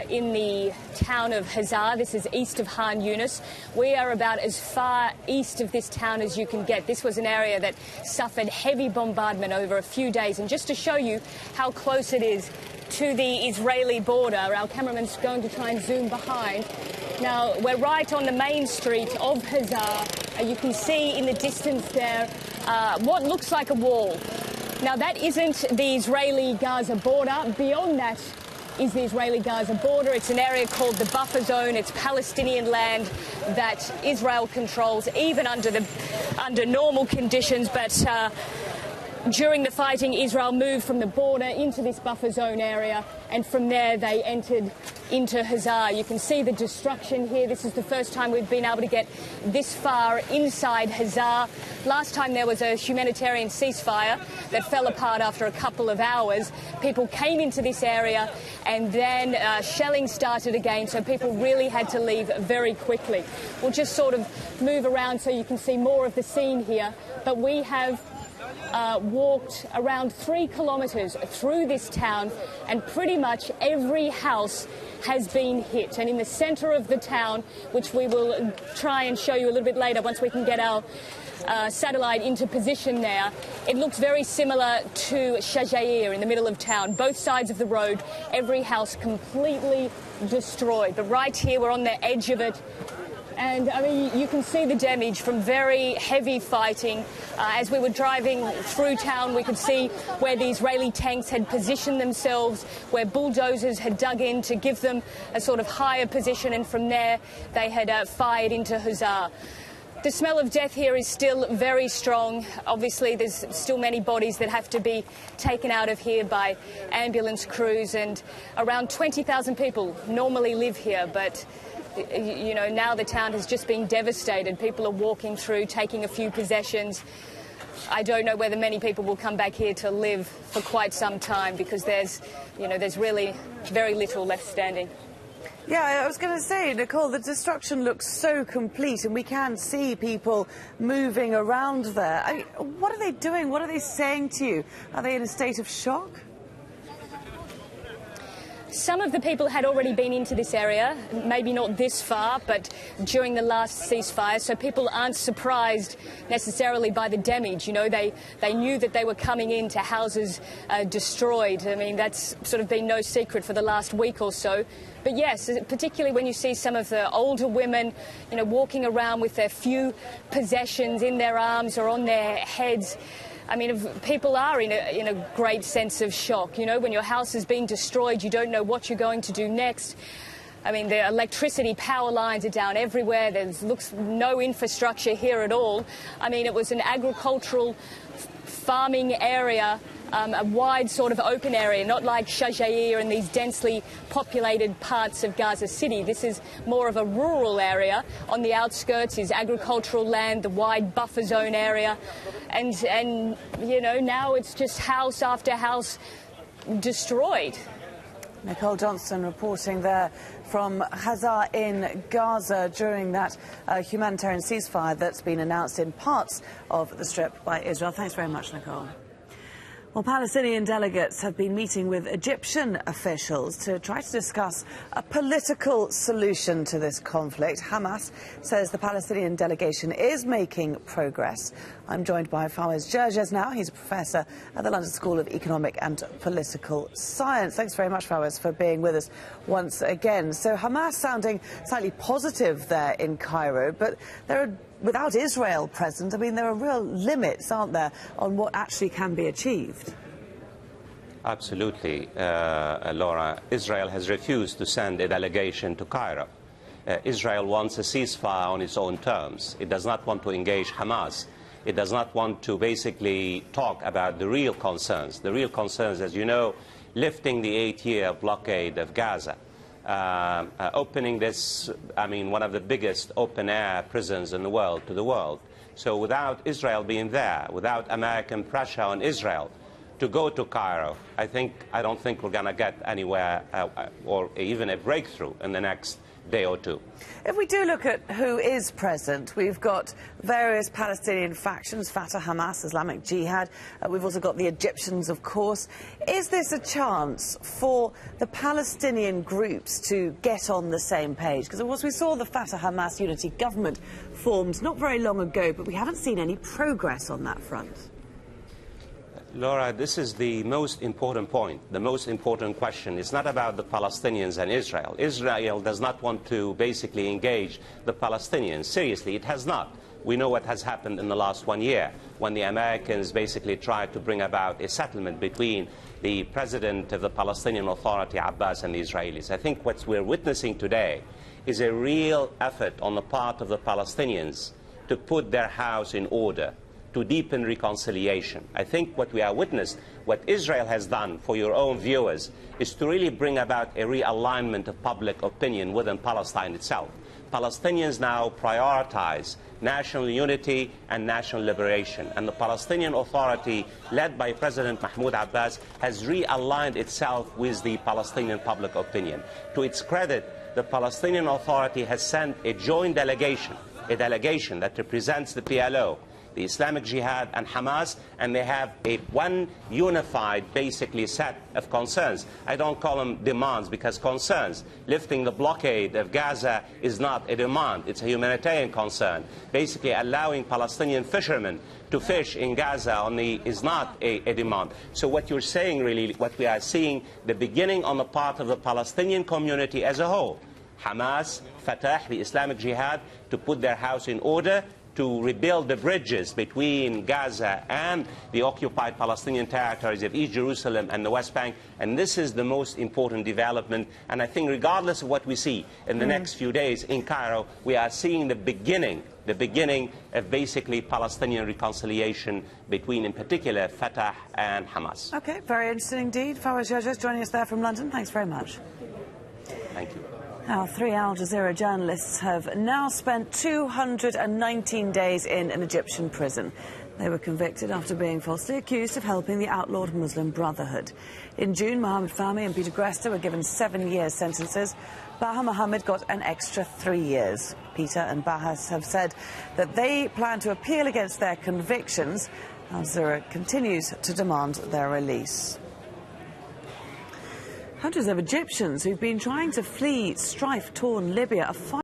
In the town of Khuzaa, this is east of Khan Yunis. We are about as far east of this town as you can get. This was an area that suffered heavy bombardment over a few days. And just to show you how close it is to the Israeli border, our cameraman's going to try and zoom behind. Now, we're right on the main street of Khuzaa. You can see in the distance there what looks like a wall. Now, that isn't the Israeli-Gaza border. Beyond that is the Israeli-Gaza border. It's an area called the buffer zone. It's Palestinian land that Israel controls, even under normal conditions. But during the fighting, Israel moved from the border into this buffer zone area, and from there they entered into Khuzaa. You can see the destruction here. This is the first time we've been able to get this far inside Khuzaa. Last time there was a humanitarian ceasefire that fell apart after a couple of hours. People came into this area and then shelling started again, so people really had to leave very quickly. We'll just sort of move around so you can see more of the scene here. But we have walked around 3 kilometres through this town, and pretty much every house has been hit. And in the centre of the town, which we will try and show you a little bit later once we can get our satellite into position there, it looks very similar to Shajair in the middle of town. Both sides of the road, every house completely destroyed. But right here, we're on the edge of it. And, I mean, you can see the damage from very heavy fighting. As we were driving through town, we could see where the Israeli tanks had positioned themselves, where bulldozers had dug in to give them a sort of higher position, and from there they had fired into Khuzaa. The smell of death here is still very strong. Obviously, there's still many bodies that have to be taken out of here by ambulance crews, and around 20,000 people normally live here, but you know, now the town has just been devastated. People are walking through, taking a few possessions. I don't know whether many people will come back here to live for quite some time, because there's really very little left standing. Yeah, I was going to say, Nicole, the destruction looks so complete, and we can see people moving around there. What are they doing? What are they saying to you? Are they in a state of shock? Some of the people had already been into this area, maybe not this far, but during the last ceasefire, so people aren't surprised necessarily by the damage. You know, they knew that they were coming into houses destroyed. I mean, that's sort of been no secret for the last week or so. But yes, particularly when you see some of the older women, you know, walking around with their few possessions in their arms or on their heads. I mean, people are in a great sense of shock. You know, when your house has been destroyed, you don't know what you're going to do next. I mean, the electricity power lines are down everywhere. Looks no infrastructure here at all. I mean, it was an agricultural farming area, a wide sort of open area, not like Shajair and these densely populated parts of Gaza City. This is more of a rural area. On the outskirts is agricultural land, the wide buffer zone area. And you know, now it's just house after house destroyed. Nicole Johnston reporting there from Khuzaa in Gaza during that humanitarian ceasefire that's been announced in parts of the Strip by Israel. Thanks very much, Nicole. Well, Palestinian delegates have been meeting with Egyptian officials to try to discuss a political solution to this conflict. Hamas says the Palestinian delegation is making progress. I'm joined by Fawaz Gerges now. He's a professor at the London School of Economic and Political Science. Thanks very much, Fawaz, for being with us once again. So Hamas sounding slightly positive there in Cairo, but without Israel present, I mean, there are real limits, aren't there, on what actually can be achieved? Absolutely, Laura. Israel has refused to send a delegation to Cairo. Israel wants a ceasefire on its own terms. It does not want to engage Hamas. It does not want to basically talk about the real concerns. The real concerns, as you know, lifting the 8-year blockade of Gaza. Opening this, I mean, one of the biggest open-air prisons in the world to the world. So without Israel being there, without American pressure on Israel to go to Cairo, I don't think we're going to get anywhere or even a breakthrough in the next day or two. If we do look at who is present, we've got various Palestinian factions, Fatah, Hamas, Islamic Jihad. We've also got the Egyptians, of course. Is this a chance for the Palestinian groups to get on the same page? Because, of course, we saw the Fatah-Hamas unity government formed not very long ago, but we haven't seen any progress on that front. Laura, this is the most important point, the most important question. It's not about the Palestinians and Israel. Israel does not want to basically engage the Palestinians. Seriously, it has not. We know what has happened in the last 1 year when the Americans basically tried to bring about a settlement between the president of the Palestinian Authority, Abbas, and the Israelis. I think what we're witnessing today is a real effort on the part of the Palestinians to put their house in order, to deepen reconciliation. I think what we are witnessing, what Israel has done, for your own viewers, is to really bring about a realignment of public opinion within Palestine itself. Palestinians now prioritize national unity and national liberation, and the Palestinian Authority, led by President Mahmoud Abbas, has realigned itself with the Palestinian public opinion. To its credit, the Palestinian Authority has sent a joint delegation, a delegation that represents the PLO, the Islamic Jihad and Hamas, and they have one unified, basically, set of concerns. I don't call them demands, because concerns, lifting the blockade of Gaza is not a demand, it's a humanitarian concern. Basically, allowing Palestinian fishermen to fish in Gaza is not a demand. So what you're saying, really, what we are seeing, the beginning on the part of the Palestinian community as a whole, Hamas, Fatah, the Islamic Jihad, to put their house in order, to rebuild the bridges between Gaza and the occupied Palestinian territories of East Jerusalem and the West Bank. And this is the most important development. And I think regardless of what we see in the next few days in Cairo, we are seeing the beginning of basically Palestinian reconciliation between, in particular, Fatah and Hamas. OK, very interesting indeed. Fawaz Georges joining us there from London. Thanks very much. Thank you. Now, 3 Al Jazeera journalists have now spent 219 days in an Egyptian prison. They were convicted after being falsely accused of helping the outlawed Muslim Brotherhood. In June, Mohammed Fahmy and Peter Grester were given 7-year sentences. Baha Mohammed got an extra 3 years. Peter and Baha have said that they plan to appeal against their convictions. Al Jazeera continues to demand their release. Hundreds of Egyptians who've been trying to flee strife-torn Libya are